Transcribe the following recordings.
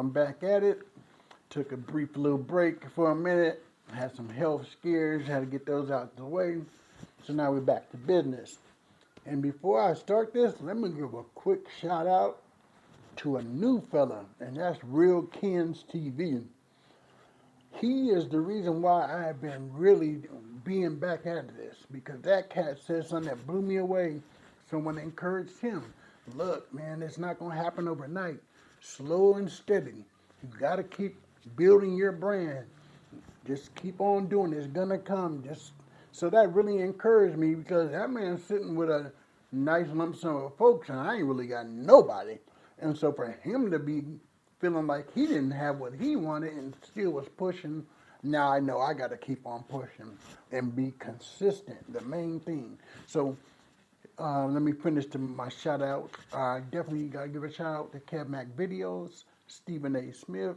I'm back at it. Took a brief little break for a minute. Had some health scares. Had to get those out the way. So now we're back to business. And before I start this, let me give a quick shout out to a new fella, and that's Real Ken's TV. He is the reason why I've been really being back at this, because that cat said something that blew me away. Someone encouraged him. Look, man, it's not going to happen overnight. Slow and steady. You got to keep building your brand. Just keep on doing it. It's going to come. So that really encouraged me, because that man's sitting with a nice lump sum of folks, and I ain't really got nobody. And so for him to be feeling like he didn't have what he wanted and still was pushing, now I know I got to keep on pushing and be consistent, the main thing. So let me finish my shout out. I definitely got to give a shout out to Kev Mac Videos, Stephen A. Smith,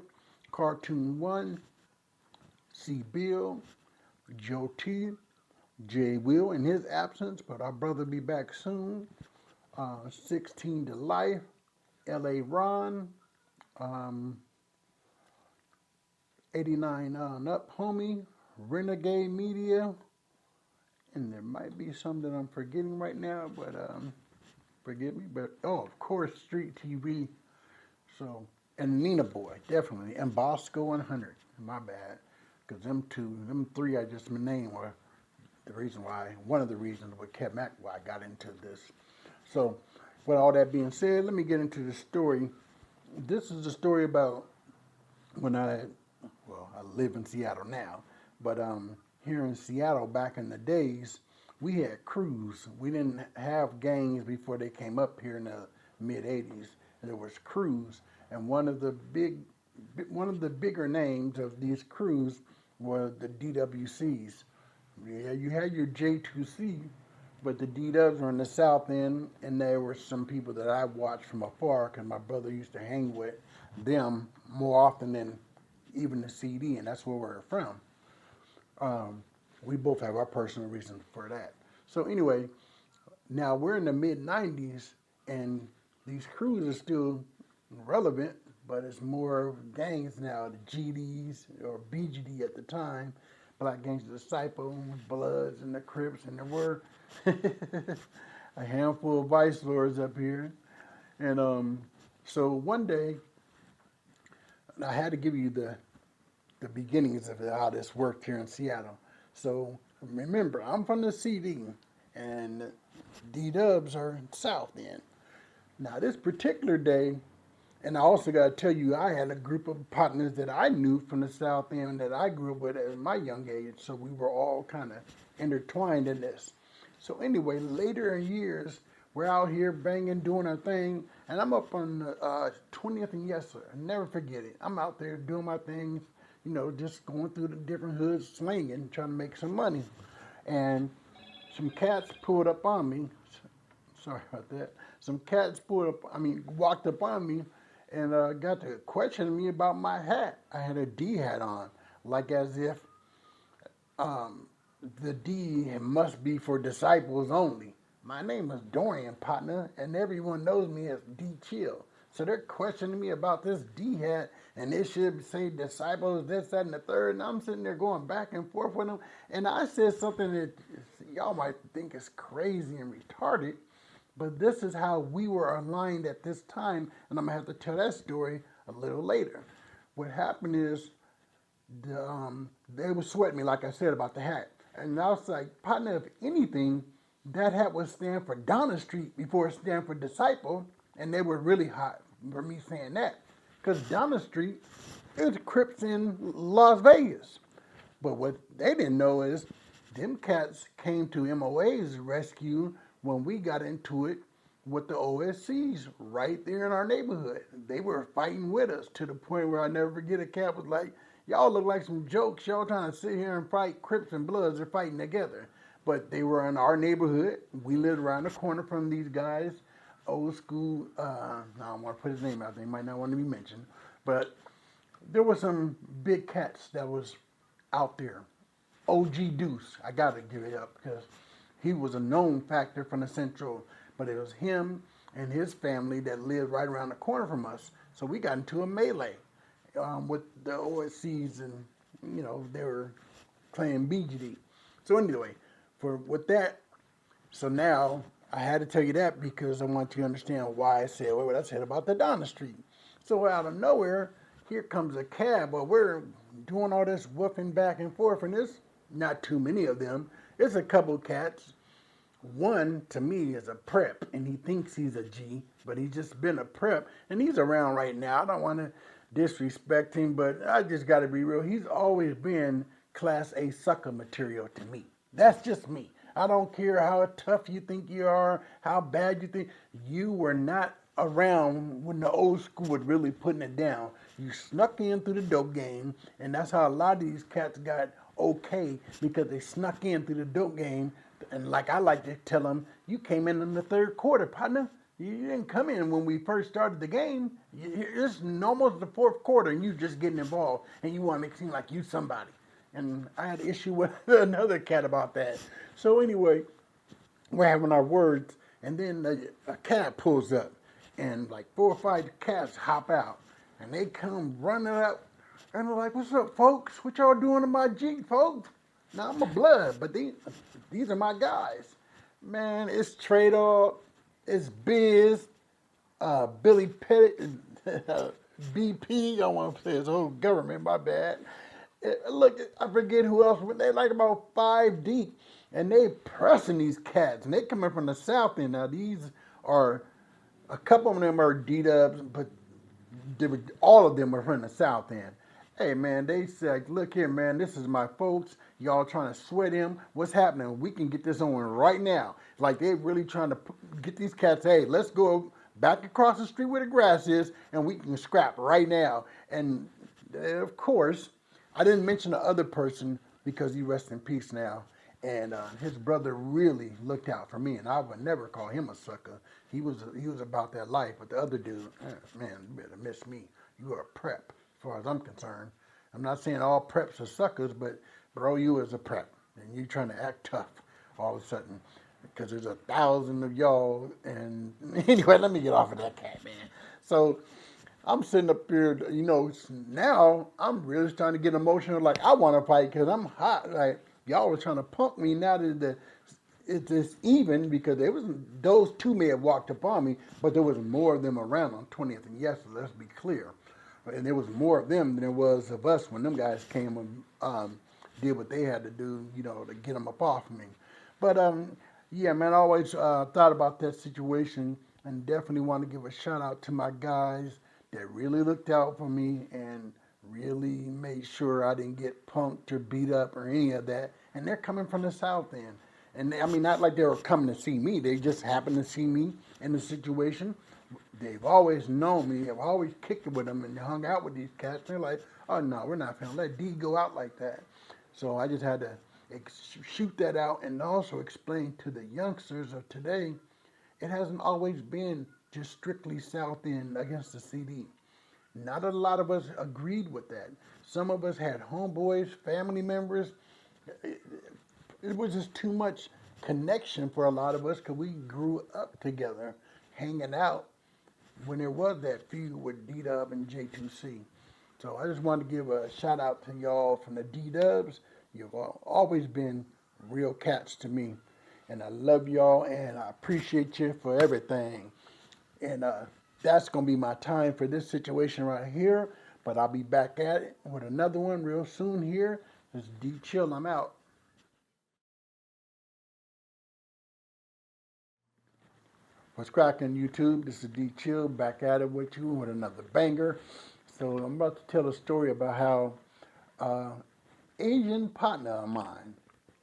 Cartoon One, C. Bill, Joe T, Jay Will in his absence, but our brother be back soon. 16 to Life, L.A. Ron, 89 on up, homie, Renegade Media, and there might be some that I'm forgetting right now, but forgive me. But of course, Street TV. So, and Nina Boy, definitely, and Bosco and Hunter. My bad, because them three I just named were one of the reasons what kept Mac why I got into this. So, with all that being said, let me get into the story. This is a story about when I live in Seattle now, but here in Seattle back in the days, we had crews. We didn't have gangs before they came up here in the mid '80s. There was crews, and one of the bigger names of these crews were the DWCs. Yeah, you had your J2C, but the D-Dubs were in the south end, and there were some people that I watched from afar because my brother used to hang with them more often than even the CD, and that's where we're from. We both have our personal reasons for that. So anyway, now we're in the mid-90s, and these crews are still relevant, but it's more gangs now, the GDs or BGD at the time, Black Gangster Disciple, Bloods, and the Crips, and there were a handful of vice lords up here. And so one day, I had to give you the beginnings of how this worked here in Seattle. So remember, I'm from the CD, and D-Dubs are South End. Now this particular day, and I also got to tell you, I had a group of partners that I knew from the South End that I grew up with at my young age, so we were all kind of intertwined in this. So anyway, later in years, we're out here banging, doing our thing, and I'm up on the 20th and Yes Sir. I never forget it. I'm out there doing my things, just going through the different hoods, slinging, trying to make some money. And some cats pulled up on me. Sorry about that. Some cats walked up on me and got to questioning me about my hat. I had a D hat on, like as if the D must be for disciples only. My name is Dorian, partner, and everyone knows me as D Chill. So they're questioning me about this D hat, and it should say disciples, this, that, and the third. And I'm sitting there going back and forth with them. And I said something that y'all might think is crazy and retarded, but this is how we were aligned at this time, and I'm going to have to tell that story a little later. What happened is they would sweat me, like I said, about the hat. And I was like, partner, if anything, that hat would stand for Donna Street before it stand for Disciple, and they were really hot for me saying that. Because Donna Street is Crips in Las Vegas. But what they didn't know is them cats came to MOA's rescue when we got into it with the OSCs right there in our neighborhood. They were fighting with us to the point where I never forget a cat was like, y'all look like some jokes. Y'all trying to sit here and fight Crips and Bloods. They're fighting together. But they were in our neighborhood. We lived around the corner from these guys. Old school, I don't want to put his name out there. He might not want to be mentioned. But there were some big cats that was out there. OG Deuce, I got to give it up because he was a known factor from the Central. But it was him and his family that lived right around the corner from us. So we got into a melee. with the OSCs, and they were playing BGD. So anyway, with that, so now I had to tell you that because I want you to understand why I said what I said about the Donna Street. So out of nowhere, here comes a cab. Well, we're doing all this woofing back and forth, and there's not too many of them. There's a couple cats. One, to me, is a prep, and he thinks he's a G, but he's just been a prep, and he's around right now. I don't want to disrespect him, but I just got to be real. He's always been Class A sucker material to me. That's just me. I don't care how tough you think you are, how bad you think. You were not around when the old school was really putting it down. You snuck in through the dope game, and that's how a lot of these cats got okay, because they snuck in through the dope game. And like I like to tell them, you came in the third quarter, partner. You didn't come in when we first started the game. It's almost the fourth quarter, and you just getting involved, and you want to make it seem like you somebody. And I had an issue with another cat about that. So anyway, we're having our words, and then a cat pulls up, and like 4 or 5 cats hop out, and they come running up, and they're like, "What's up, folks? What y'all doing to my Jeep, folks?" Now I'm a blood, but these are my guys. Man, it's Trade-Off, it's Biz, Billy Pettit, BP, I want to say his whole government, my bad. Look, I forget who else, but they like about 5 deep, and they pressing these cats, and they coming from the south end. Now these are, a couple of them are D-dubs, but all of them are from the south end. Hey man, they said, look here man, this is my folks. Y'all trying to sweat him. What's happening? We can get this on right now. Like they really trying to get these cats, hey, let's go back across the street where the grass is and we can scrap right now. And of course, I didn't mention the other person because he rests in peace now. And his brother really looked out for me, and I would never call him a sucker. He was about that life. But the other dude, man, you better miss me. You are a prep, as far as I'm concerned. I'm not saying all preps are suckers, but bro, you is a prep, and you trying to act tough all of a sudden because there's 1,000 of y'all. And anyway, let me get off of that cat, man. So I'm sitting up here, now I'm really starting to get emotional. Like I want to fight because I'm hot. Like y'all were trying to punk me. Now that it's even, because those 2 may have walked up on me, but there was more of them around on 20th and yes, let's be clear. And there was more of them than there was of us when them guys came and did what they had to do, to get them up off me. But yeah, man, I always thought about that situation, and definitely want to give a shout out to my guys that really looked out for me and really made sure I didn't get punked or beat up or any of that. And they're coming from the south end. And I mean, not like they were coming to see me. They just happened to see me in the situation. They've always known me. I've always kicked it with them and hung out with these cats. They're like, oh, no, we're not going to let D go out like that. So I just had to shoot that out and also explain to the youngsters of today, it hasn't always been just strictly South End against the CD. Not a lot of us agreed with that. Some of us had homeboys, family members. It was just too much connection for a lot of us because we grew up together, hanging out when there was that feud with D-Dub and J2C. So I just wanted to give a shout out to y'all from the D-Dubs. You've always been real cats to me. And I love y'all and I appreciate you for everything. And that's going to be my time for this situation right here. But I'll be back at it with another one real soon here. This is D Chill. I'm out. What's cracking, YouTube? This is D Chill back at it with you with another banger. So I'm about to tell a story about how Asian partner of mine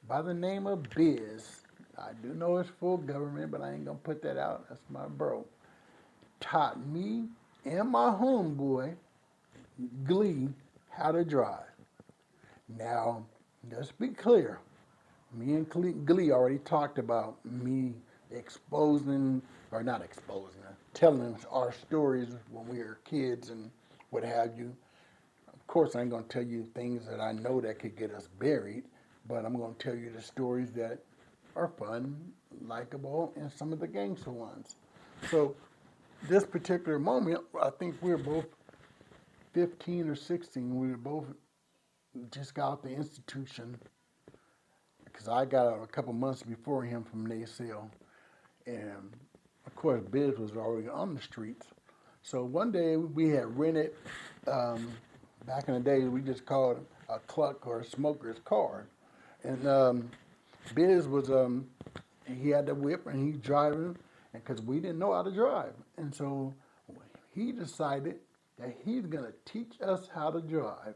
by the name of Biz, I do know it's full government, but I ain't gonna put that out. That's my bro. Taught me and my homeboy Glee how to drive. Now, let's be clear. Me and Glee already talked about me exposing, or not exposing, telling our stories when we were kids and what have you. Of course, I ain't going to tell you things that I know that could get us buried, but I'm going to tell you the stories that are fun, likable, and some of the gangster ones. So, this particular moment, I think we're both 15 or 16. We were both just got out the institution because I got out a couple months before him from NACL. And of course, Biz was already on the streets. So one day we had rented, back in the day, we just called a cluck or a smoker's car. And Biz was, he had the whip and he's driving because we didn't know how to drive. And so he decided that he's going to teach us how to drive.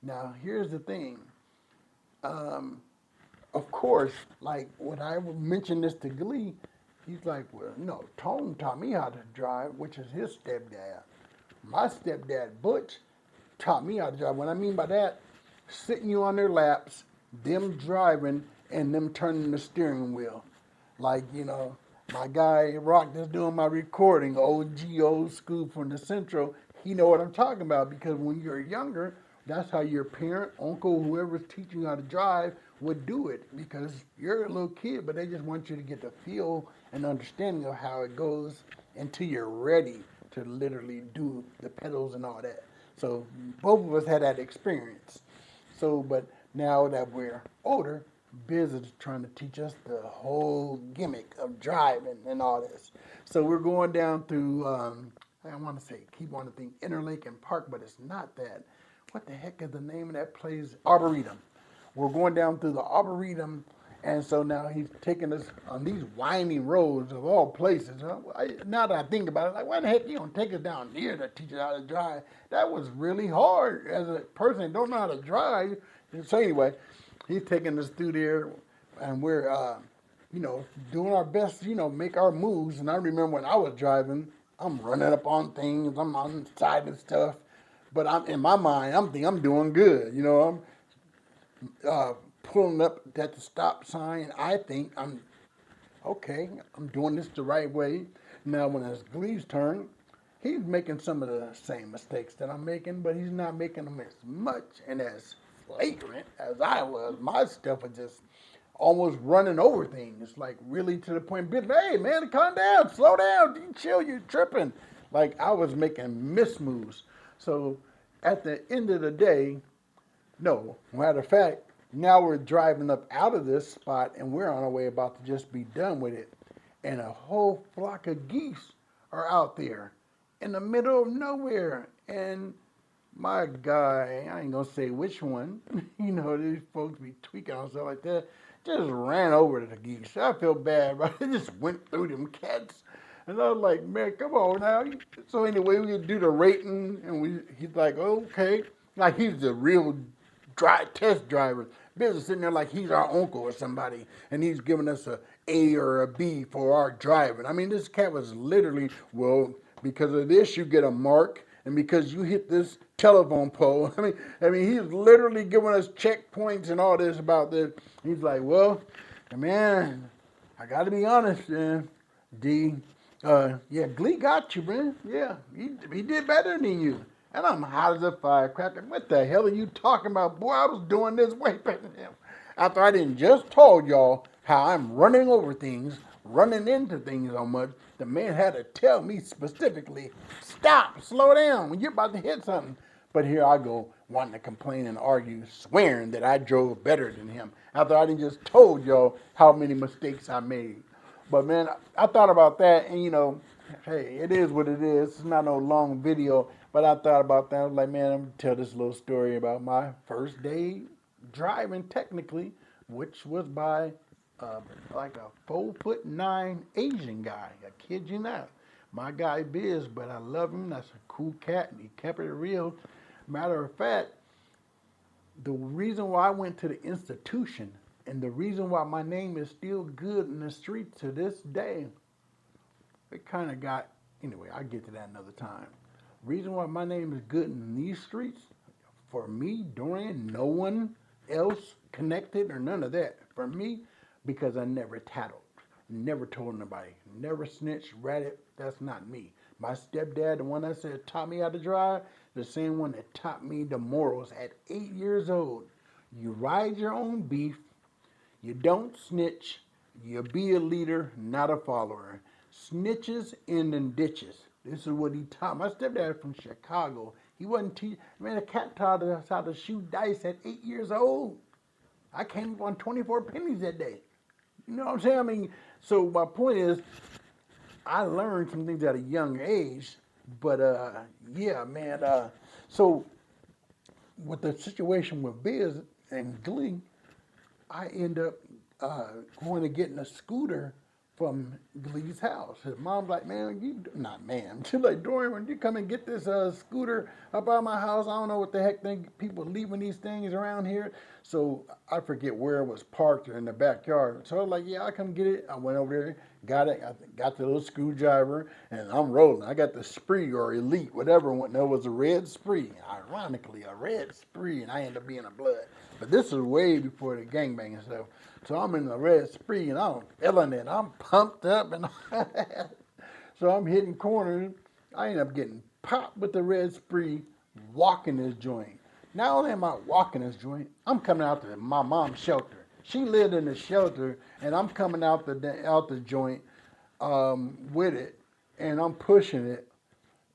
Now, here's the thing. Of course, like when I mentioned this to Glee, he's like, well, no, Tone taught me how to drive, which is his stepdad. My stepdad, Butch, taught me how to drive. What I mean by that, sitting you on their laps, them driving, and them turning the steering wheel. Like, you know, my guy, Rock, that's doing my recording, OG, old school from the Central, he know what I'm talking about because when you're younger, that's how your parent, uncle, whoever's teaching you how to drive would do it because you're a little kid, but they just want you to get the feel and understanding of how it goes until you're ready to literally do the pedals and all that. So both of us had that experience. So, but now that we're older, Biz is trying to teach us the whole gimmick of driving and all this. So we're going down through, I want to say, keep wanting to think Interlake and Park, but it's not that. What the heck is the name of that place? Arboretum. We're going down through the Arboretum, and so now he's taking us on these winding roads of all places. Now that I think about it, like, why the heck you don't take us down here to teach us how to drive? That was really hard as a person that don't know how to drive. So anyway, he's taking us through there, and we're, you know, doing our best, you know, make our moves. And I remember when I was driving, I'm running up on things, I'm on the side and stuff. But I'm in my mind, I'm thinking I'm doing good. You know, I'm pulling up at the stop sign. I think I'm okay. I'm doing this the right way. Now, when it's Glee's turn, he's making some of the same mistakes that I'm making, but he's not making them as much and as flagrant as I was. My stuff was just almost running over things, like really to the point, hey man, calm down, slow down, you chill, you're tripping. Like I was making mismoves. So at the end of the day, no, matter of fact, now we're driving up out of this spot and we're on our way about to just be done with it. And a whole flock of geese are out there in the middle of nowhere. And my guy, I ain't gonna say which one, you know, these folks be tweaking on stuff like that, just ran over to the geese. I feel bad, but it just went through them cats. And I was like, man, come on now. So anyway, we do the rating, and he's like, okay. Like he's the real test driver. Biz sitting there like he's our uncle or somebody, and he's giving us a A or a B for our driving. I mean, this cat was literally, well, because of this, you get a mark, and because you hit this telephone pole. I mean, he's literally giving us checkpoints and all this about this. He's like, well, man, I got to be honest, man, D. Yeah, Glee got you, man. Yeah, he did better than you. And I'm hot as a firecracker. What the hell are you talking about? Boy, I was doing this way better than him. After I didn't just told y'all how I'm running over things, running into things so much, the man had to tell me specifically, stop, slow down when you're about to hit something. But here I go, wanting to complain and argue, swearing that I drove better than him. After I didn't just told y'all how many mistakes I made. But man, I thought about that, and you know, hey, it is what it is. It's not no long video, but I thought about that. I was like, man, I'm gonna tell this little story about my first day driving, technically, which was by like a 4'9" Asian guy. I kid you not. My guy Biz, but I love him. That's a cool cat, and he kept it real. Matter of fact, the reason why I went to the institution and the reason why my name is still good in the street to this day, it kind of got, anyway, I'll get to that another time. Reason why my name is good in these streets, for me, Dorian, no one else connected or none of that. For me, because I never tattled, never told nobody, never snitched, ratted. That's not me. My stepdad, the one that said taught me how to drive, the same one that taught me the morals at 8 years old. You ride your own beef. You don't snitch. You be a leader, not a follower. Snitches end in ditches. This is what he taught. My stepdad from Chicago. He wasn't teaching. Man, a cat taught us how to shoot dice at 8 years old. I came up on 24 pennies that day. You know what I'm saying? I mean, so my point is, I learned some things at a young age, but yeah, man. So with the situation with Biz and Glee, I end up going and getting a scooter from Glee's house. His mom's like, man, not man. She's like, Dorian, when you come and get this scooter up out of my house, I don't know what the heck people leaving these things around here. So I forget where it was parked or in the backyard. So I was like, yeah, I'll come get it. I went over there, got it, got the little screwdriver, and I'm rolling. I got the Spree or Elite, whatever one. There was a red Spree, ironically, a red Spree, and I ended up being a blood. But this is way before the gangbanging stuff. So I'm in the red Spree, and I'm feeling it. I'm pumped up, and so I'm hitting corners. I end up getting popped with the red Spree, walking this joint. Not only am I walking this joint, I'm coming out to my mom's shelter. She lived in the shelter, and I'm coming out the joint with it, and I'm pushing it,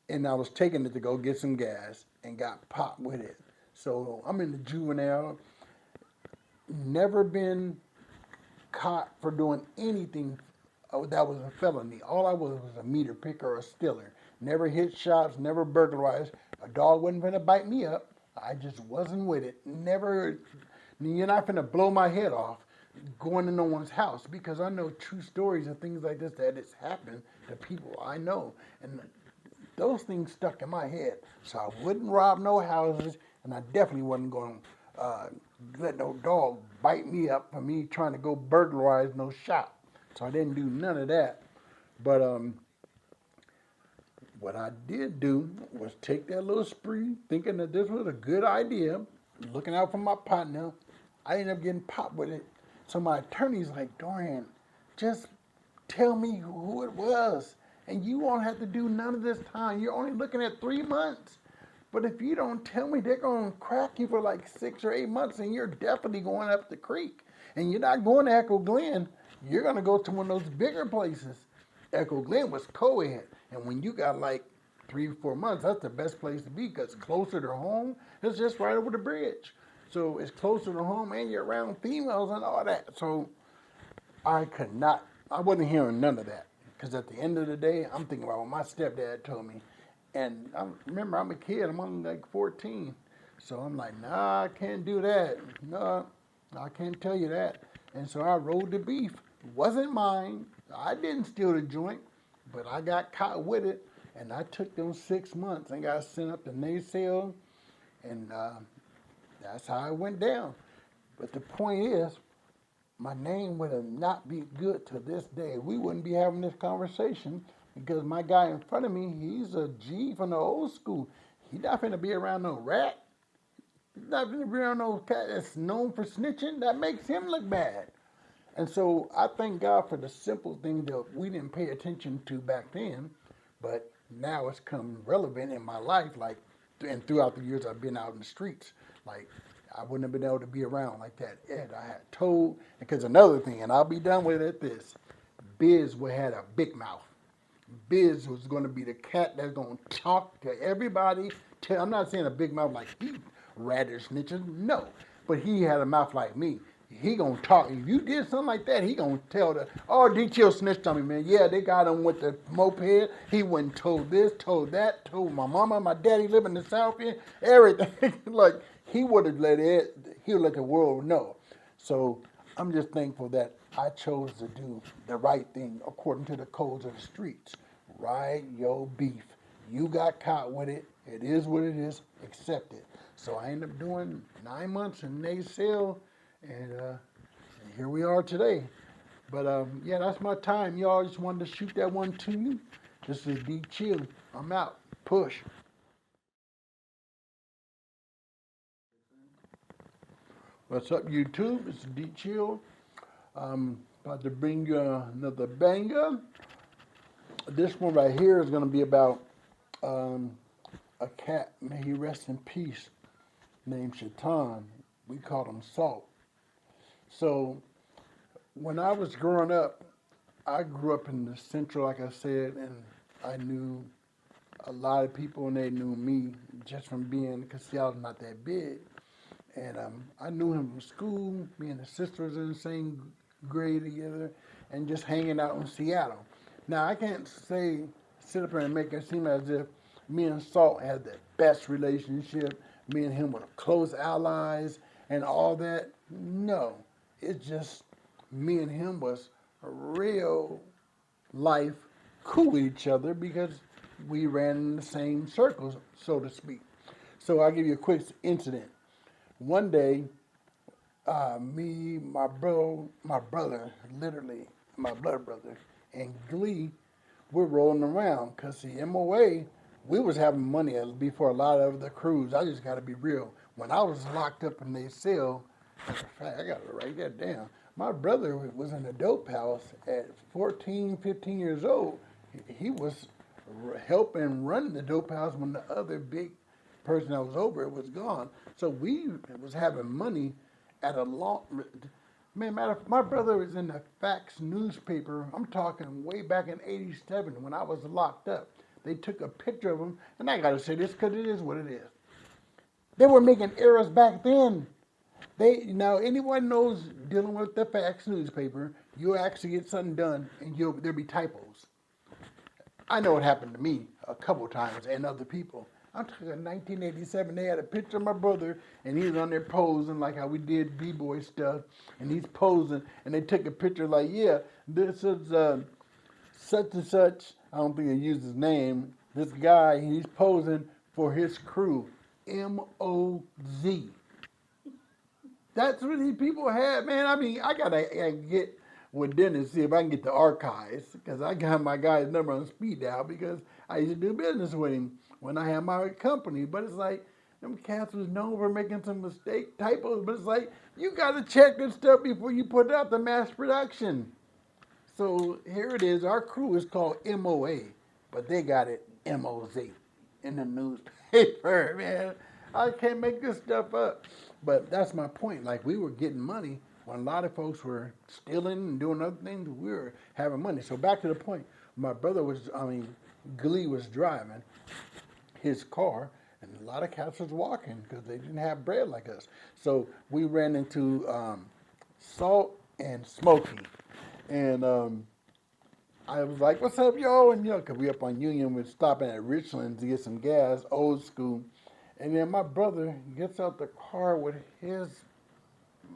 and I was taking it to go get some gas, and got popped with it. So I'm in the juvenile. Never been caught for doing anything that was a felony. All I was a meter picker or a stealer. Never hit shops, never burglarized. A dog wasn't going to bite me up. I just wasn't with it. Never, you're not going to blow my head off going to no one's house, because I know true stories of things like this that has happened to people I know. And those things stuck in my head. So I wouldn't rob no houses, and I definitely wasn't going to let no dog bite me up for me trying to go burglarize no shop. So I didn't do none of that. But what I did do was take that little spree, thinking that this was a good idea, looking out for my partner. I ended up getting popped with it. So my attorney's like, Dorian, just tell me who it was, and you won't have to do none of this time. You're only looking at 3 months. But if you don't tell me, they're going to crack you for like 6 or 8 months, and you're definitely going up the creek. And you're not going to Echo Glen. You're going to go to one of those bigger places. Echo Glen was co-ed. And when you got like 3 or 4 months, that's the best place to be, because closer to home. It's just right over the bridge. So it's closer to home, and you're around females and all that. So I wasn't hearing none of that. Because at the end of the day, I'm thinking about what my stepdad told me. And remember, I'm a kid. I'm only like 14. So I'm like, nah, I can't do that. No, I can't tell you that. And so I rolled the beef. It wasn't mine. I didn't steal the joint, but I got caught with it. And I took them 6 months and got sent up to Naysale. And that's how it went down. But the point is, my name would have not been good to this day. We wouldn't be having this conversation, because my guy in front of me, he's a G from the old school. He's not going to be around no rat. He's not going to be around no cat that's known for snitching. That makes him look bad. And so I thank God for the simple thing that we didn't pay attention to back then, but now it's come relevant in my life, like, and throughout the years I've been out in the streets. Like, I wouldn't have been able to be around like that. Ed, I had told, because another thing, and I'll be done with it at this, Biz had a big mouth. Biz was going to be the cat that's going to talk to everybody. I'm not saying a big mouth like he ratted snitches, no. But he had a mouth like me. He going to talk. If you did something like that, he going to tell D-Chill snitched on me, man. Yeah, they got him with the moped. He went and told this, told that, told my mama, my daddy live in the South End, everything. Like, he would have he would let the world know. So I'm just thankful that I chose to do the right thing according to the codes of the streets. Ride your beef. You got caught with it. It is what it is. Accept it. So I ended up doing 9 months in Naysale, and here we are today. But yeah, that's my time, y'all. Just wanted to shoot that one to you. This is D-Chill. I'm out. Push. What's up, YouTube? It's D-Chill. I'm about to bring you another banger. This one right here is going to be about a cat, may he rest in peace, named Shaitan. We called him Salt. So when I was growing up, I grew up in the central, like I said, and I knew a lot of people, and they knew me just from being, because see, I was not that big. And I knew him from school. Me and his sister was in the same grade together, and just hanging out in Seattle. Now I can't say sit up here and make it seem as if me and Salt had the best relationship. Me and him were close allies and all that. No, it's just me and him was real life cool with each other because we ran in the same circles, so to speak. So I'll give you a quick incident. One day, me, my brother, literally my blood brother, and Glee, we're rolling around because the MOA, we was having money before a lot of the crews. I just got to be real. When I was locked up in their cell, matter of fact, I got to write that down. My brother was in a dope house at 14, 15 years old. He was helping run the dope house when the other big person that was over it was gone. So we was having money at a long. Man, my brother was in the Fax newspaper. I'm talking way back in '87 when I was locked up. They took a picture of him, and I gotta say this because it is what it is. They were making errors back then. They now anyone knows dealing with the Fax newspaper, you actually get something done, and there'll be typos. I know it happened to me a couple times and other people. I'm talking 1987. They had a picture of my brother, and he was on there posing like how we did b-boy stuff, and he's posing, and they took a picture like, yeah, this is such and such. I don't think they used his name. This guy, he's posing for his crew, M-O-Z. That's what these people had, man. I mean, I gotta get with Dennis, see if I can get the archives, because I got my guy's number on speed dial because I used to do business with him when I had my company. But it's like, them cats was known for making some mistake typos, but it's like, you gotta check this stuff before you put it out to mass production. So here it is. Our crew is called MOA, but they got it MOZ in the newspaper, man. I can't make this stuff up. But that's my point. Like, we were getting money when a lot of folks were stealing and doing other things. We were having money. So back to the point. My brother Glee was driving his car, and a lot of cats was walking because they didn't have bread like us. So we ran into Salt and Smokey. And I was like, what's up, yo? And, because we up on Union, we're stopping at Richland to get some gas, old school. And then my brother gets out the car with his,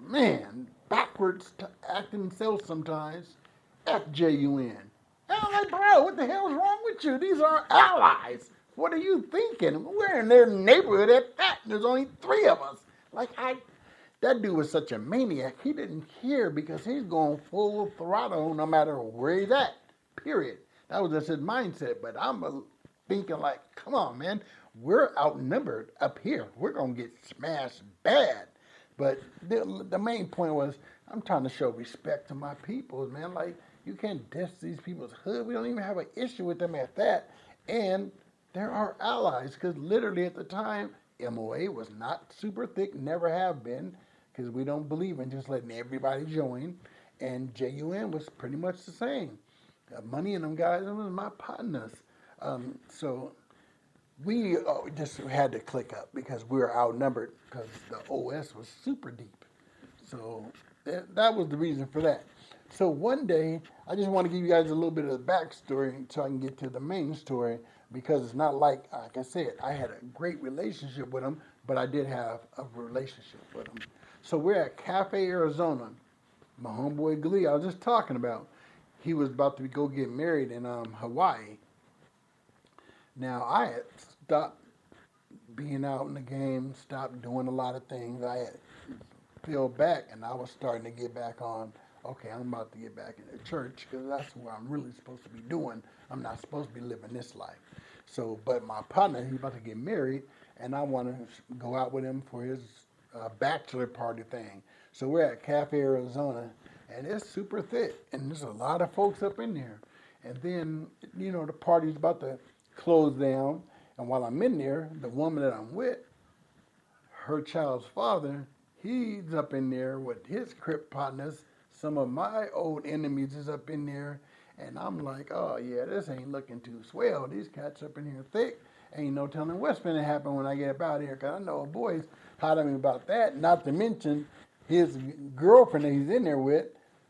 man, backwards acting self sometimes, FJUN. And I'm like, bro, what the hell's wrong with you? These are allies. What are you thinking? We're in their neighborhood at that, and there's only 3 of us. That dude was such a maniac. He didn't care because he's going full throttle no matter where he's at, period. That was just his mindset. But I'm thinking like, come on, man. We're outnumbered up here. We're going to get smashed bad. But the main point was, I'm trying to show respect to my people, man. Like, you can't diss these people's hood. We don't even have an issue with them at that. And they're our allies, because literally at the time, MOA was not super thick, never have been, because we don't believe in just letting everybody join. And JUN was pretty much the same. Money and them guys, it was my partners. So we just had to click up because we were outnumbered because the OS was super deep. So that was the reason for that. So one day, I just want to give you guys a little bit of the backstory so I can get to the main story, because it's not like I said, I had a great relationship with him, but I did have a relationship with him. So we're at Cafe Arizona. My homeboy Glee, I was just talking about, he was about to go get married in Hawaii. Now, I had stopped being out in the game, stopped doing a lot of things. I had fell back, and I was starting to get back on, okay, I'm about to get back into church, because that's what I'm really supposed to be doing. I'm not supposed to be living this life. So, but my partner, he's about to get married, and I want to go out with him for his bachelor party thing. So we're at Cafe Arizona, and it's super thick, and there's a lot of folks up in there. And then, the party's about to close down, and while I'm in there, the woman that I'm with, her child's father, he's up in there with his Crip partners. Some of my old enemies is up in there, And I'm like, oh yeah, this ain't looking too swell. These cats up in here thick. Ain't no telling what's gonna happen when I get up out of here. Cause I know a boy's hot at me about that. Not to mention his girlfriend that he's in there with.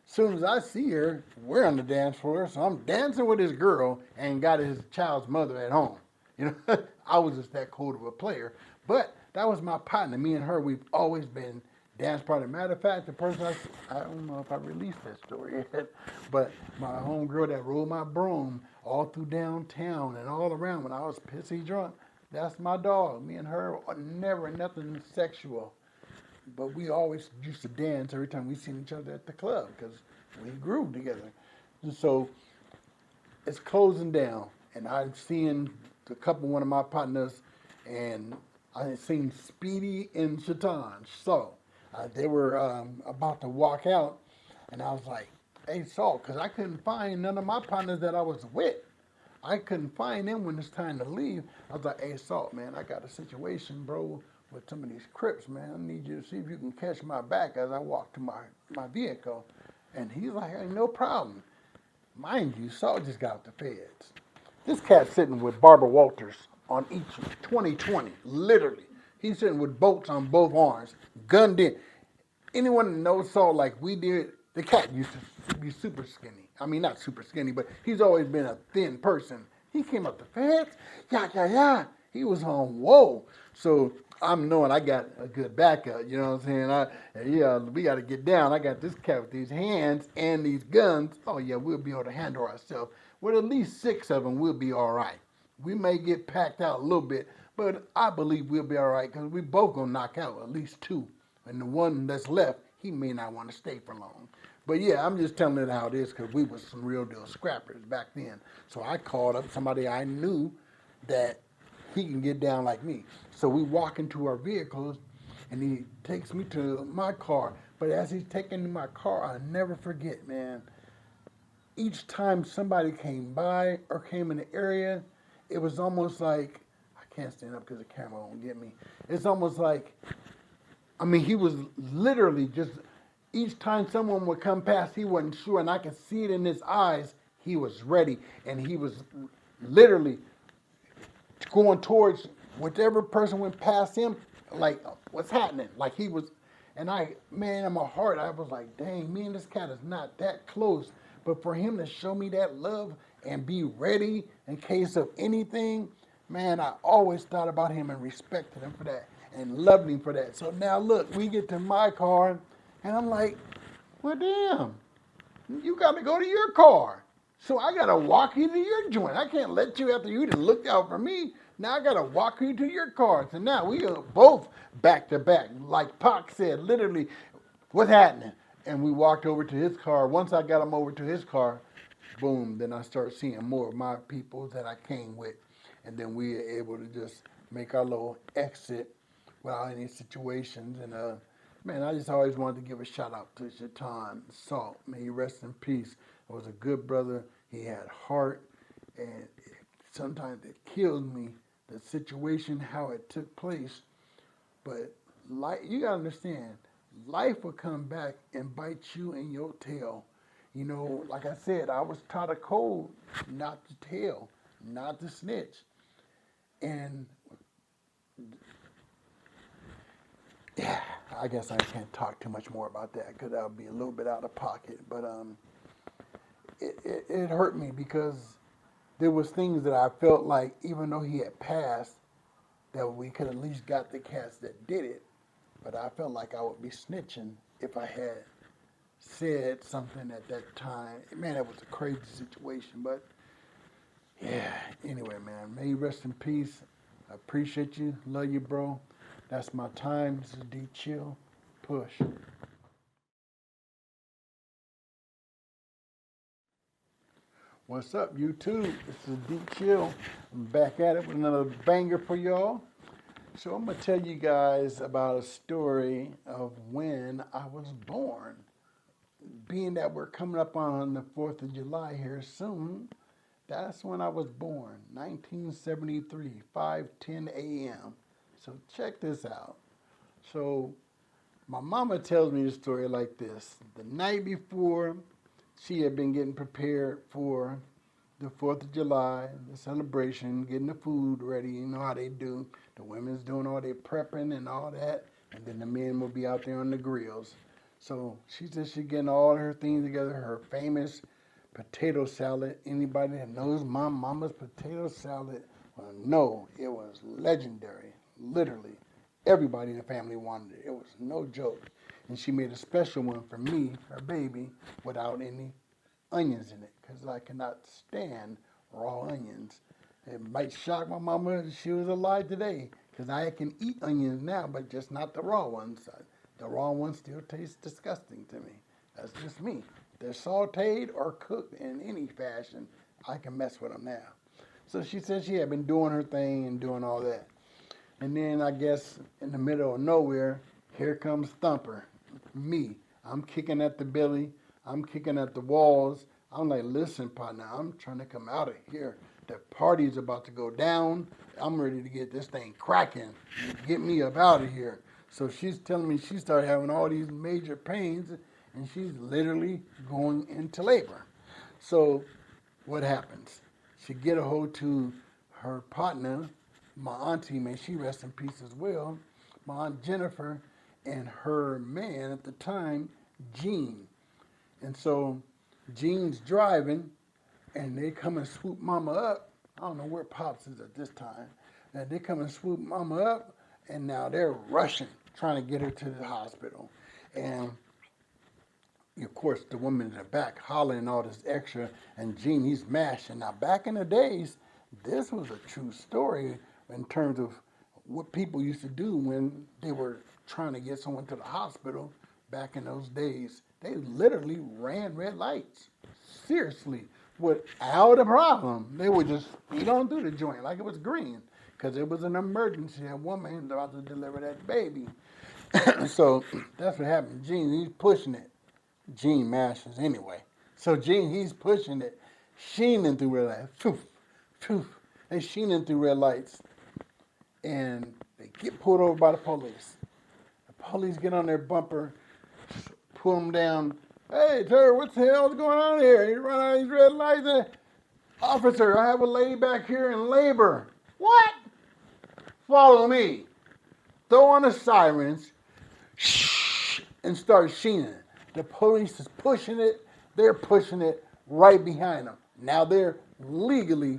Soon as I see her, we're on the dance floor. So I'm dancing with his girl and got his child's mother at home. You know, I was just that cold of a player. But that was my partner. Me and her, we've always been dance partner. Matter of fact, the person I don't know if I released that story yet, but my homegirl that rode my broom all through downtown and all around when I was pissy drunk, that's my dog. Me and her never nothing sexual, but we always used to dance every time we seen each other at the club because we grew together. And so it's closing down, and I'm seeing a couple one of my partners, and I seen Speedy and Shaitan. So they were about to walk out, and I was like, "Hey, Salt," because I couldn't find none of my partners that I was with. I couldn't find them when it's time to leave. I was like, "Hey, Salt, man, I got a situation, bro, with some of these Crips, man. I need you to see if you can catch my back as I walk to my vehicle." And he's like, "Hey, no problem." Mind you, Saul just got out the feds. This cat's sitting with Barbara Walters on each 2020, literally. He's sitting with bolts on both arms, gunned in. Anyone that knows Saul like we did, the cat used to be super skinny. I mean, not super skinny, but he's always been a thin person. He came up the feds, yeah. He was on whoa. So I'm knowing I got a good backup, you know what I'm saying? We got to get down. I got this cat with these hands and these guns. Oh, yeah, we'll be able to handle ourselves. With at least 6 of them, we'll be all right. We may get packed out a little bit, but I believe we'll be all right because we both going to knock out at least 2. And the one that's left, he may not want to stay for long. But yeah, I'm just telling it how it is because we was some real deal scrappers back then. So I called up somebody I knew that he can get down like me. So we walk into our vehicles and he takes me to my car. But as he's taking me to my car, I'll never forget, man. Each time somebody came by or came in the area, it was almost like, I can't stand up because the camera won't get me. It's almost like, I mean, he was literally just, each time someone would come past, he wasn't sure, and I could see it in his eyes. He was ready, and he was literally going towards whichever person went past him, like, what's happening? Like he was, and man, in my heart, I was like, dang, me and this cat is not that close. But for him to show me that love and be ready in case of anything, man, I always thought about him and respected him for that and loved him for that. So now look, we get to my car, and I'm like, well, damn, you got to go to your car. So I got to walk you to your joint. I can't let you after you done looked out for me. Now I got to walk you to your car. So now we are both back to back. Like Pac said, literally, what's happening? And we walked over to his car. Once I got him over to his car, boom, then I start seeing more of my people that I came with. And then we were able to just make our little exit without any situations. And man, I just always wanted to give a shout out to Shaitan Salt. May he rest in peace. He was a good brother. He had heart, and sometimes it kills me, the situation, how it took place. But you gotta understand, life will come back and bite you in your tail. You know, like I said, I was taught a code not to tell, not to snitch. And yeah, I guess I can't talk too much more about that because that would be a little bit out of pocket. But it hurt me because there was things that I felt like, even though he had passed, that we could at least got the cats that did it. But I felt like I would be snitching if I had said something at that time. Man, it was a crazy situation. But yeah, anyway, man, may you rest in peace. I appreciate you. Love you, bro. That's my time. This is D Chill. Push. What's up, YouTube? This is D Chill. I'm back at it with another banger for y'all. So I'm going to tell you guys about a story of when I was born. Being that we're coming up on the 4th of July here soon, that's when I was born, 1973, 5:10 a.m. So check this out. So my mama tells me the story like this. The night before she had been getting prepared for the 4th of July, the celebration, getting the food ready. You know how they do. The women's doing all their prepping and all that, and then the men will be out there on the grills. So she said she's getting all her things together, her famous potato salad. Anybody that knows my mama's potato salad will know it was legendary. Literally, everybody in the family wanted it. It was no joke. And she made a special one for me, her baby, without any onions in it, because I cannot stand raw onions. It might shock my mama if she was alive today, because I can eat onions now, but just not the raw ones. The raw ones still taste disgusting to me. That's just me. They're sauteed or cooked in any fashion, I can mess with them now. So she said she had been doing her thing and doing all that. And then I guess in the middle of nowhere, here comes Thumper, me. I'm kicking at the belly. I'm kicking at the walls. I'm like, listen, partner, I'm trying to come out of here. The party's about to go down. I'm ready to get this thing cracking. Get me up out of here. So she's telling me she started having all these major pains, and she's literally going into labor. So what happens? She get a hold to her partner, my auntie, may she rest in peace as well, my aunt Jennifer, and her man at the time, Gene. And so Gene's driving, and they come and swoop Mama up. I don't know where Pops is at this time. And they come and swoop Mama up, and now they're rushing, trying to get her to the hospital. And of course, the woman in the back hollering all this extra, and Gene, he's mashing. Now, back in the days, this was a true story in terms of what people used to do when they were trying to get someone to the hospital back in those days. They literally ran red lights. Seriously. Without a problem. They would just speed on through the joint like it was green. Because it was an emergency. A woman was about to deliver that baby. So that's what happened. Gene, he's pushing it. Gene mashes anyway. So Gene, he's pushing it. Sheening through red lights. Poof, poof. They sheening through red lights. And they get pulled over by the police. The police get on their bumper, pull them down. Hey, sir, what the hell's going on here? You run out of these red lights. Officer, I have a lady back here in labor. What? Follow me. Throw on the sirens, and start sheening. The police is pushing it. They're pushing it right behind them. Now they're legally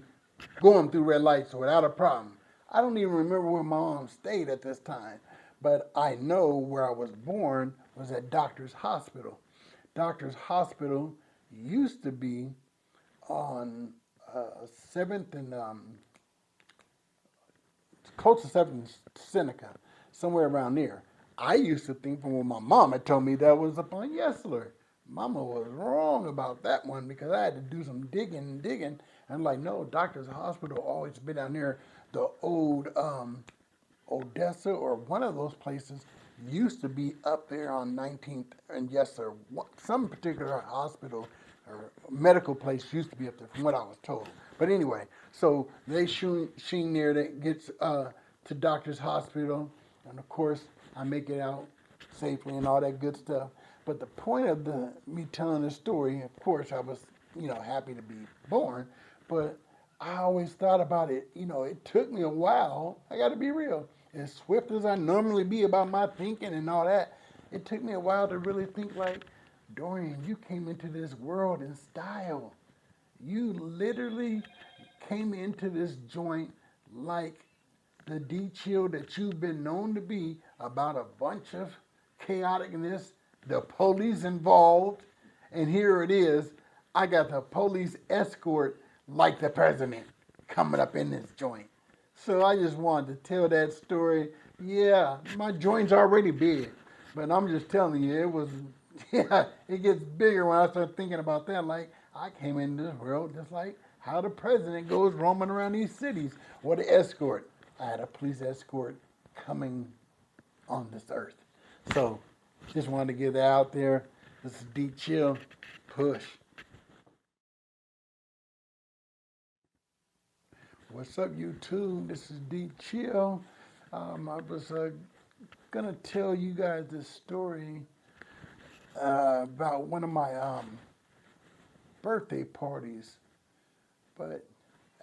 going through red lights without a problem. I don't even remember where my mom stayed at this time, but I know where I was born was at Doctor's Hospital. Doctor's Hospital used to be on 7th and close to 7th and Seneca, somewhere around there. I used to think from what my mom had told me that was up on Yesler. Mama was wrong about that one because I had to do some digging. And I'm like, no, Doctor's Hospital always been down there. The old Odessa or one of those places used to be up there on 19th and Yesler. Some particular hospital or medical place used to be up there from what I was told. But anyway, so they sheen near that gets to Doctor's Hospital. And of course, I make it out safely and all that good stuff. But the point of me telling this story, of course, I was, happy to be born. But I always thought about it, it took me a while. I got to be real. As swift as I normally be about my thinking and all that, it took me a while to really think like, Dorian, you came into this world in style. You literally came into this joint like the D-chill that you've been known to be about a bunch of chaoticness, the police involved, and here it is, I got the police escort like the president coming up in this joint. So I just wanted to tell that story. Yeah, my joint's already big, but I'm just telling you, it was, it gets bigger when I start thinking about that. Like, I came into this world just like how the president goes roaming around these cities with an escort. I had a police escort coming on this earth. So, just wanted to get that out there. This is Deep Chill. Push. What's up, YouTube? This is Deep Chill. I was going to tell you guys this story about one of my birthday parties. But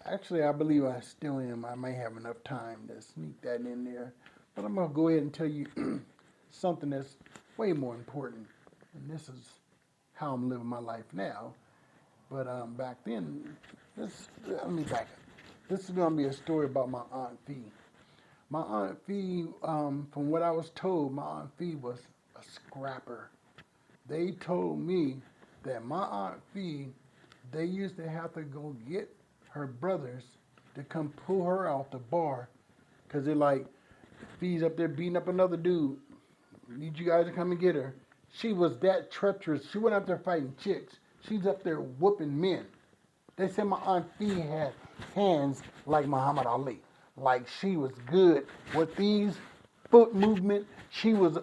actually, I believe I still am. I may have enough time to sneak that in there. But I'm going to go ahead and tell you something that's way more important. And this is how I'm living my life now. But back then, let me back up. This is going to be a story about my Aunt Fee. My Aunt Fee, from what I was told, my Aunt Fee was a scrapper. They told me that my Aunt Fee, they used to have to go get her brothers to come pull her out the bar because they're like, Fee's up there beating up another dude. Need you guys to come and get her. She was that treacherous. She went up there fighting chicks. She's up there whooping men. They said my Aunt Fee had hands like Muhammad Ali. Like she was good with these foot movement. She was a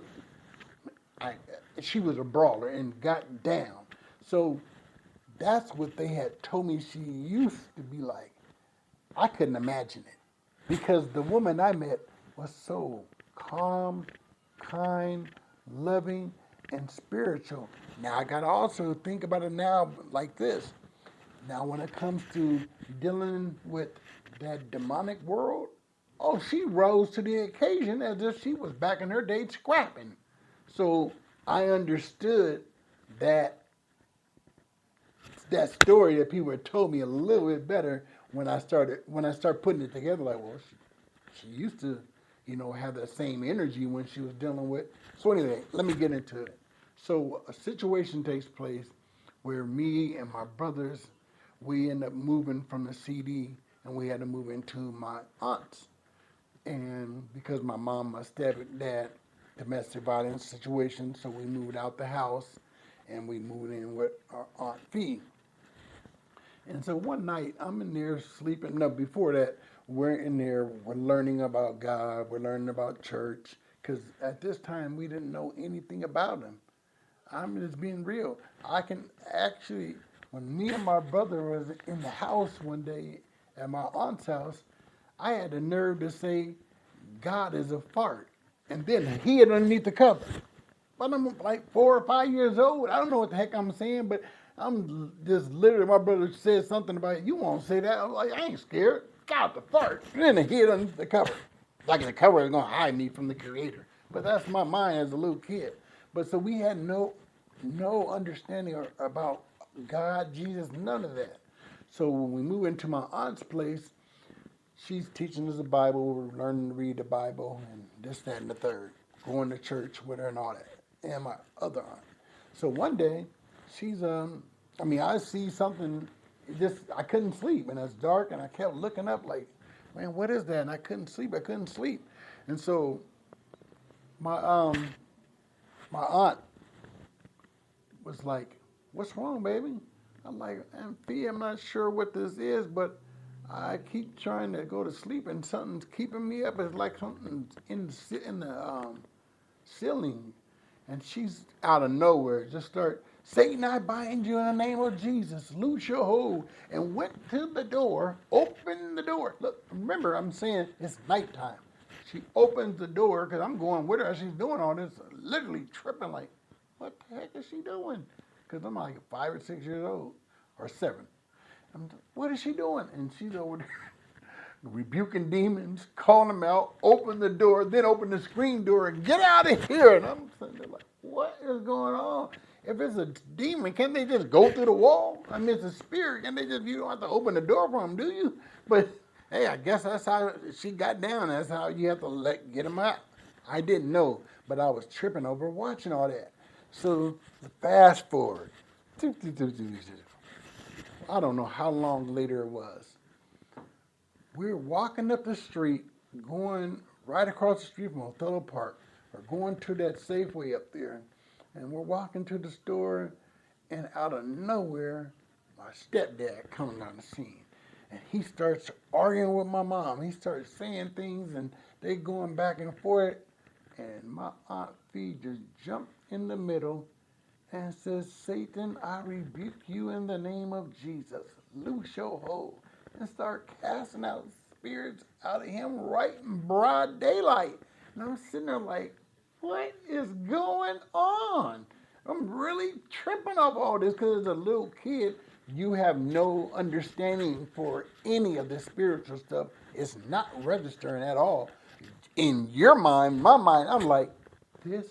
brawler and got down. So that's what they had told me she used to be like. I couldn't imagine it because the woman I met was so calm, kind, loving, and spiritual. Now I gotta also think about it now like this. Now when it comes to dealing with that demonic world, oh, she rose to the occasion as if she was back in her day scrapping. So I understood that story that people had told me a little bit better when I started putting it together. Like, well, she used to, have that same energy when she was dealing with. So anyway, let me get into it. So a situation takes place where me and my brothers, we end up moving from the CD and we had to move into my aunt's. And because my mom, my stepdad, domestic violence situation, so we moved out the house and we moved in with our Aunt Fee. And so one night I'm in there sleeping. No, before that, we're in there, we're learning about God, we're learning about church, because at this time we didn't know anything about him. I'm just being real. I can actually, when me and my brother was in the house one day at my aunt's house, I had the nerve to say, God is a fart. And then hid underneath the cover. But I'm like 4 or 5 years old. I don't know what the heck I'm saying, but I'm just literally, my brother said something about, you won't say that. I'm like, I ain't scared. God, the fart. And then I hid underneath the cover. Like the cover is going to hide me from the creator. But that's my mind as a little kid. But so we had no understanding about God, Jesus, none of that. So when we moved into my aunt's place, she's teaching us the Bible, we're learning to read the Bible, and this, that, and the third. Going to church with her and all that. And my other aunt. So one day, she's, I see something, I couldn't sleep, and it's dark, and I kept looking up like, man, what is that? And I couldn't sleep. And so my aunt was like, what's wrong, baby? I'm like, Aunt Fee, I'm not sure what this is, but I keep trying to go to sleep and something's keeping me up. It's like something's in the ceiling. And she's out of nowhere. Just start, Satan, I bind you in the name of Jesus. Loose your hold. And went to the door, opened the door. Look, remember, I'm saying it's nighttime. She opens the door because I'm going with her as she's doing all this, literally tripping like, what the heck is she doing? Because I'm like 5 or 6 years old, or 7. What is she doing? And she's over there rebuking demons, calling them out, open the door, then open the screen door and get out of here. And I'm sitting there like, what is going on? If it's a demon, can't they just go through the wall? I mean, it's a spirit. You don't have to open the door for them, do you? But hey, I guess that's how she got down. That's how you have to get them out. I didn't know, but I was tripping over watching all that. So fast forward. I don't know how long later it was. We were walking up the street, going right across the street from Othello Park, or going to that Safeway up there. And we're walking to the store, and out of nowhere, my stepdad comes on the scene. And he starts arguing with my mom. He starts saying things, and they going back and forth. And my Aunt Fee just jumped in the middle and says, Satan, I rebuke you in the name of Jesus. Loose your hold. And start casting out spirits out of him right in broad daylight. And I'm sitting there like, what is going on? I'm really tripping off all this because as a little kid, you have no understanding for any of this spiritual stuff. It's not registering at all. In your mind, my mind, I'm like, this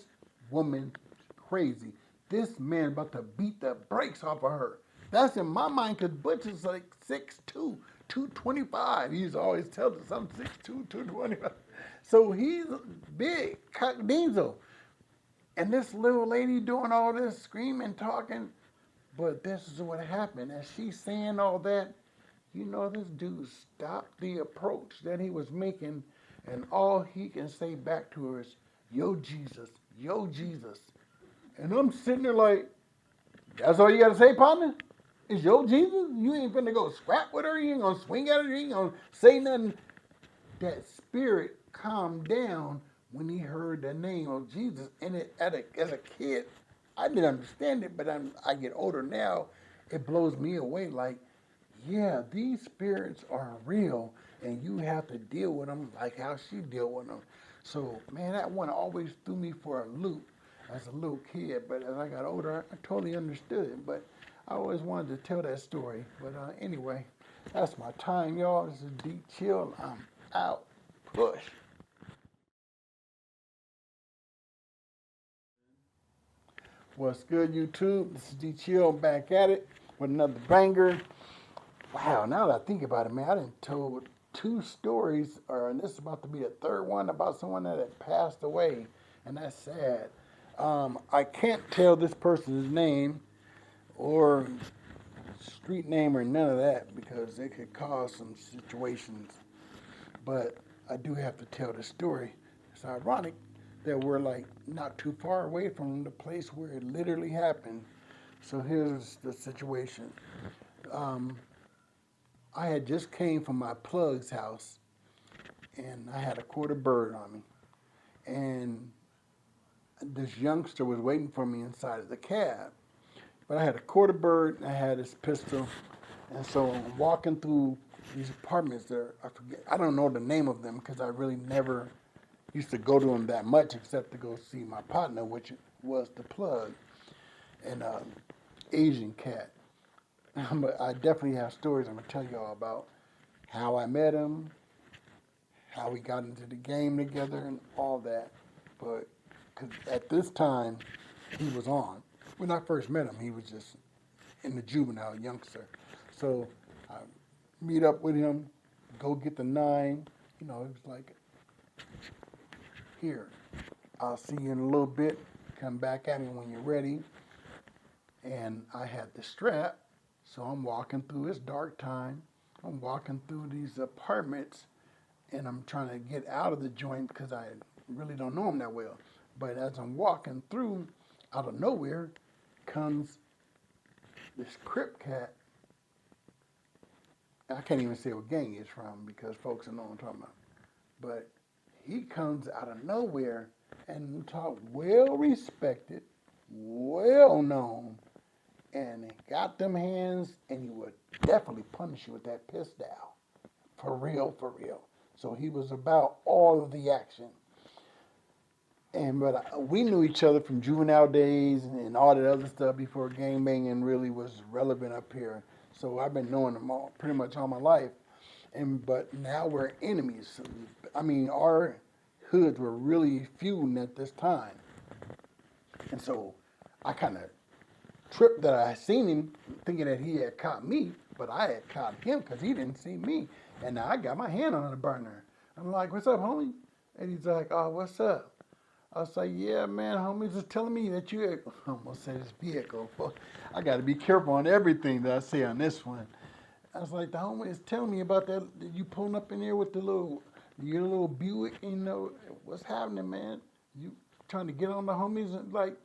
woman crazy. This man about to beat the brakes off of her. That's in my mind because Butch is like 6'2", 225. He's always telling us I'm 6'2", 225. So he's big, cock diesel. And this little lady doing all this screaming, talking. But this is what happened. As she's saying all that, this dude stopped the approach that he was making, and all he can say back to her is, yo, Jesus, yo, Jesus. And I'm sitting there like, that's all you got to say, partner? Is yo, Jesus? You ain't finna go scrap with her? You ain't gonna swing at her? You ain't gonna say nothing? That spirit calmed down when he heard the name of Jesus. And as a kid, I didn't understand it, but I get older now. It blows me away. Like, yeah, these spirits are real, and you have to deal with them like how she dealt with them. So, man, that one always threw me for a loop as a little kid. But as I got older, I totally understood it. But I always wanted to tell that story. But anyway, that's my time, y'all. This is Deep Chill. I'm out. Push. What's good, YouTube? This is D Chill back at it with another banger. Wow, now that I think about it, man, I done told two stories, and this is about to be the third one about someone that had passed away, and that's sad. I can't tell this person's name or street name or none of that because it could cause some situations, but I do have to tell the story. It's ironic that we're like not too far away from the place where it literally happened. So here's the situation. I had just came from my plug's house, and I had a quarter bird on me. And this youngster was waiting for me inside of the cab. But I had a quarter bird, and I had this pistol. And so I'm walking through these apartments there. I don't know the name of them because I really never used to go to them that much except to go see my partner, which was the plug, and Asian cat. But I definitely have stories I'm going to tell y'all about how I met him, how we got into the game together, and all that. But cause at this time, he was on. When I first met him, he was just in the juvenile youngster. So I meet up with him, go get the 9. It was like, here, I'll see you in a little bit. Come back at me when you're ready. And I had the strap. So I'm walking through, it's dark time. I'm walking through these apartments, and I'm trying to get out of the joint because I really don't know them that well. But as I'm walking through, out of nowhere comes this Crip cat. I can't even say what gang he's from because folks don't know what I'm talking about. But he comes out of nowhere and talk well respected, well known, and he got them hands, and he would definitely punish you with that pistol. For real, for real. So he was about all of the action. But we knew each other from juvenile days and all that other stuff before gangbanging really was relevant up here. So I've been knowing him pretty much all my life. But now we're enemies. I mean, our hoods were really feuding at this time. And so I kind of tripped that I seen him thinking that he had caught me, but I had caught him because he didn't see me. And now I got my hand on the burner. I'm like, what's up, homie? And he's like, oh, what's up? I was like, yeah, man, homies is telling me that you had, I almost said this vehicle. I got to be careful on everything that I say on this one. I was like, the homie is telling me about that, you pulling up in there with your little Buick, what's happening, man? You trying to get on the homies? And like,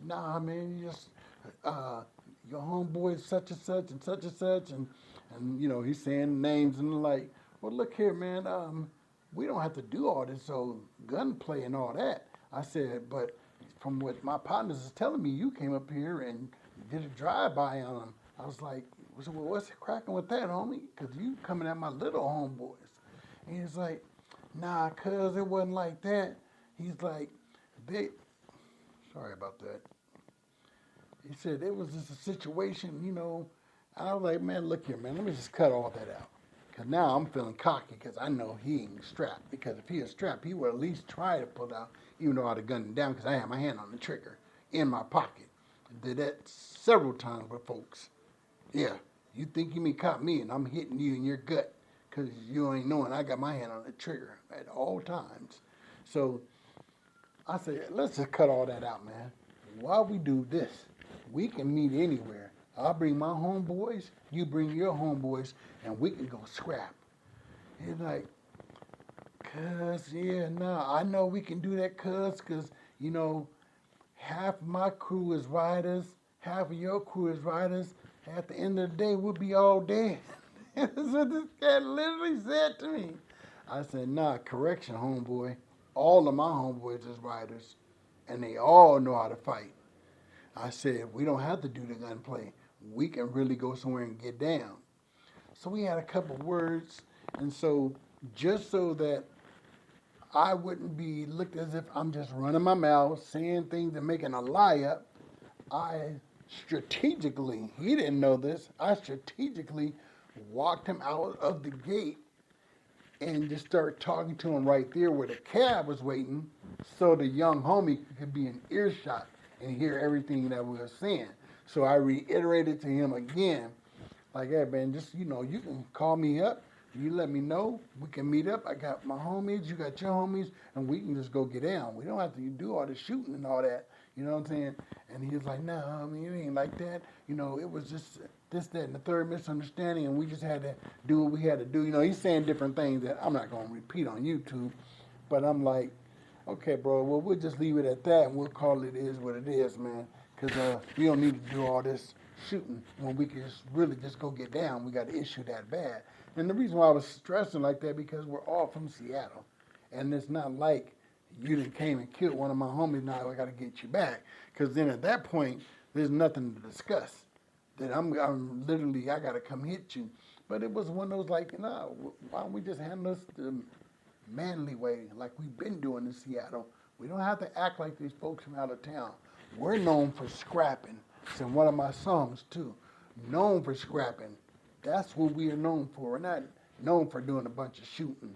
nah, man, you just, your homeboy is such and such and such and such. And he's saying names and like, well, look here, man, we don't have to do all this, so gunplay and all that. I said, but from what my partners is telling me, you came up here and did a drive-by on them. I was like, well, what's cracking with that, homie? Because you coming at my little homeboys. And he's like, nah, cuz it wasn't like that. He's like, sorry about that. He said, it was just a situation, I was like, man, look here, man, let me just cut all that out. Because now I'm feeling cocky because I know he ain't strapped. Because if he was strapped, he would at least try to pull out, even though I'd have gunned him down because I had my hand on the trigger in my pocket. I did that several times with folks. Yeah, you think you may caught me and I'm hitting you in your gut because you ain't knowing I got my hand on the trigger at all times. So I said, let's just cut all that out, man. While we do this, we can meet anywhere. I'll bring my homeboys, you bring your homeboys, and we can go scrap. He's like, cuz, yeah, nah, I know we can do that, cuz, you know, half my crew is riders, half of your crew is riders. At the end of the day, we'll be all dead. That's what this cat literally said to me. I said, nah, correction, homeboy. All of my homeboys is riders, and they all know how to fight. I said, we don't have to do the gunplay. We can really go somewhere and get down. So we had a couple words, and so just so that I wouldn't be looked as if I'm just running my mouth, saying things and making a lie up, I strategically, he didn't know this, I strategically walked him out of the gate and just started talking to him right there where the cab was waiting so the young homie could be in earshot and hear everything that we were saying. So I reiterated to him again, like, hey, man, just, you know, you can call me up. You let me know. We can meet up. I got my homies. You got your homies. And we can just go get down. We don't have to do all the shooting and all that. You know what I'm saying? And he was like, no, I mean, it ain't like that. You know, it was just this, that, and the third misunderstanding. And we just had to do what we had to do. You know, he's saying different things that I'm not going to repeat on YouTube. But I'm like, okay, bro, well, we'll just leave it at that. And we'll call it is what it is, man. Because we don't need to do all this shooting when we can just really just go get down. We got an issue that bad. And the reason why I was stressing like that because we're all from Seattle. And it's not like you done came and killed one of my homies, now I got to get you back. Because then at that point, there's nothing to discuss. That I'm literally, I got to come hit you. But it was one of those like, no, why don't we just handle this the manly way like we've been doing in Seattle. We don't have to act like these folks from out of town. We're known for scrapping. It's in one of my songs too. Known for scrapping. That's what we are known for. We're not known for doing a bunch of shooting.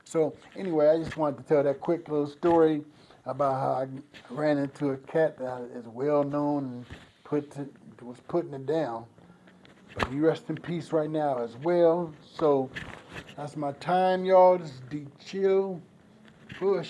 So anyway, I just wanted to tell that quick little story about how I ran into a cat that is well known and was putting it down. But he rest in peace right now as well. So that's my time, y'all. This is D Chill Push.